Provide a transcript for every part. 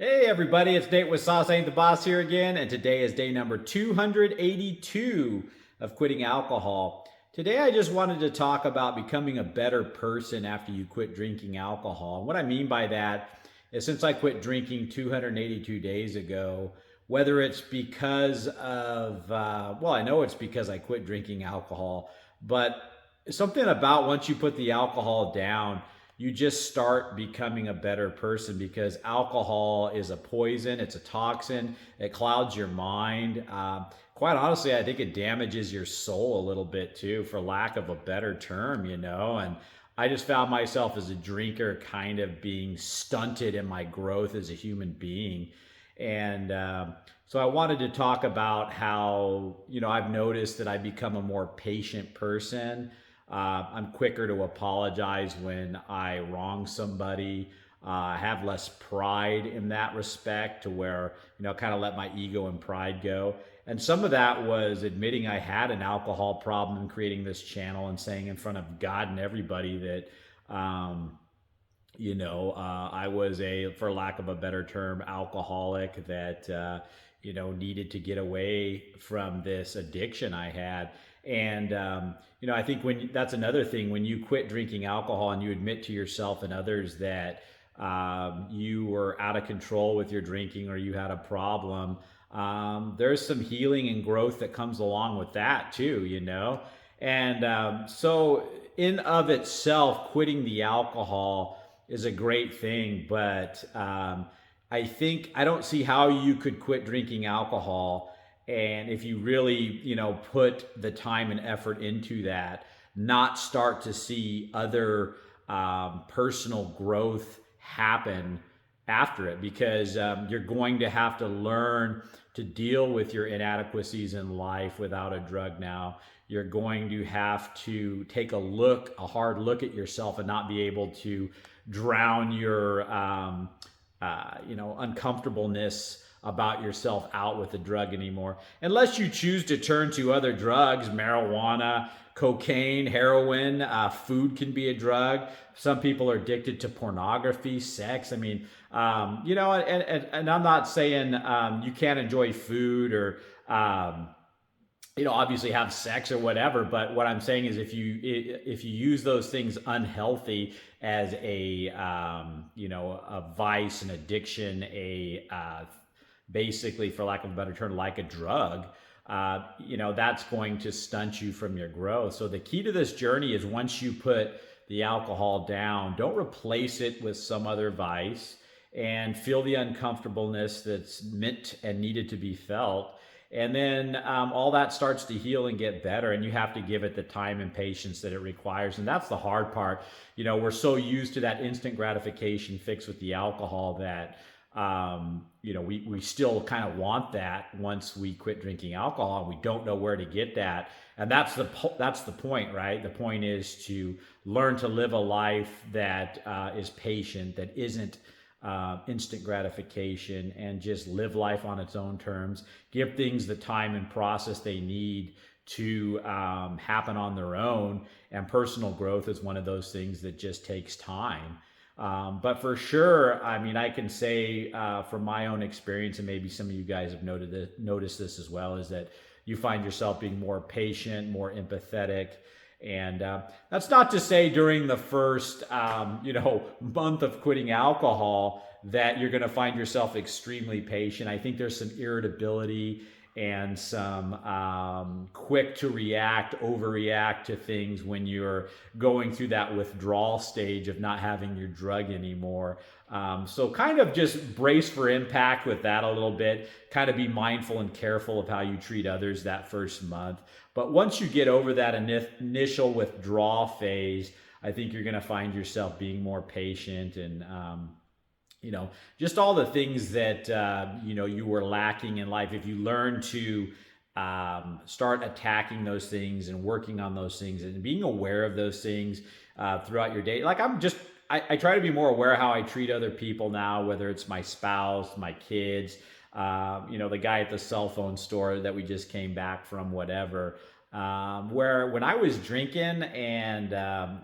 Hey everybody, it's Nate with Sauce Ain't the Boss here again, and today is day number 282 of quitting alcohol. Today I just wanted to talk about becoming a better person after you quit drinking alcohol. And what I mean by that is since I quit drinking 282 days ago, whether it's because of, well, I know it's because I quit drinking alcohol, but something about once you put the alcohol down, you just start becoming a better person because alcohol is a poison, it's a toxin, it clouds your mind. Quite honestly, I think it damages your soul a little bit too, for lack of a better term. And I just found myself as a drinker kind of being stunted in my growth as a human being. And so I wanted to talk about how I've noticed that I become a more patient person. I'm quicker to apologize when I wrong somebody. I have less pride in that respect to where kind of let my ego and pride go. And some of that was admitting I had an alcohol problem and creating this channel and saying in front of God and everybody that, I was for lack of a better term, alcoholic that needed to get away from this addiction I had. And I think that's another thing when you quit drinking alcohol and you admit to yourself and others that you were out of control with your drinking or you had a problem. There's some healing and growth that comes along with that too. And so in of itself, quitting the alcohol is a great thing, but I don't see how you could quit drinking alcohol, and if you really put the time and effort into that, not start to see other personal growth happen after it, because you're going to have to learn to deal with your inadequacies in life without a drug now. You're going to have to take a hard look at yourself and not be able to drown your uncomfortableness about yourself out with the drug anymore. Unless you choose to turn to other drugs, marijuana, cocaine, heroin, food can be a drug. Some people are addicted to pornography, sex. I mean, and I'm not saying you can't enjoy food or obviously have sex or whatever, but what I'm saying is if you use those things unhealthy as a vice, an addiction, basically, for lack of a better term, like a drug, that's going to stunt you from your growth. So the key to this journey is once you put the alcohol down, don't replace it with some other vice, and feel the uncomfortableness that's meant and needed to be felt. And then all that starts to heal and get better, and you have to give it the time and patience that it requires. And that's the hard part. We're so used to that instant gratification fix with the alcohol that we still kind of want that once we quit drinking alcohol, and we don't know where to get that. And that's the point, right? The point is to learn to live a life that is patient, that isn't instant gratification, and just live life on its own terms. Give things the time and process they need to happen on their own. And personal growth is one of those things that just takes time. But for sure, I mean, I can say from my own experience, and maybe some of you guys have noticed this as well, is that you find yourself being more patient, more empathetic. And that's not to say during the first, month of quitting alcohol that you're going to find yourself extremely patient. I think there's some irritability and some quick to react, overreact to things when you're going through that withdrawal stage of not having your drug anymore. So kind of just brace for impact with that a little bit. Kind of be mindful and careful of how you treat others that first month. But once you get over that initial withdrawal phase, I think you're going to find yourself being more patient and just all the things that you were lacking in life. If you learn to start attacking those things and working on those things and being aware of those things throughout your day. Like I try to be more aware of how I treat other people now, whether it's my spouse, my kids, the guy at the cell phone store that we just came back from, whatever. Where when I was drinking and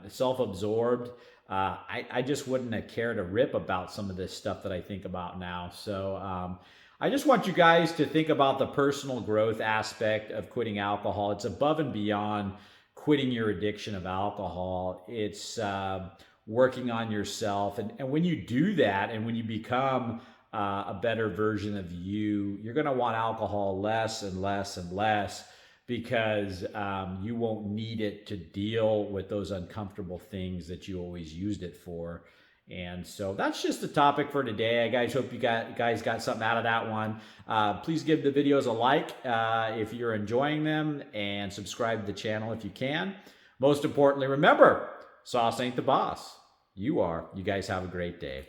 self-absorbed, I just wouldn't have cared a rip about some of this stuff that I think about now. So I just want you guys to think about the personal growth aspect of quitting alcohol. It's above and beyond quitting your addiction of alcohol. It's working on yourself. And when you do that, and when you become a better version of you, you're going to want alcohol less and less and less, because you won't need it to deal with those uncomfortable things that you always used it for. And so that's just the topic for today. I guys hope you guys got something out of that one. Please give the videos a like if you're enjoying them, and subscribe to the channel if you can. Most importantly, remember, sauce ain't the boss. You are. You guys have a great day.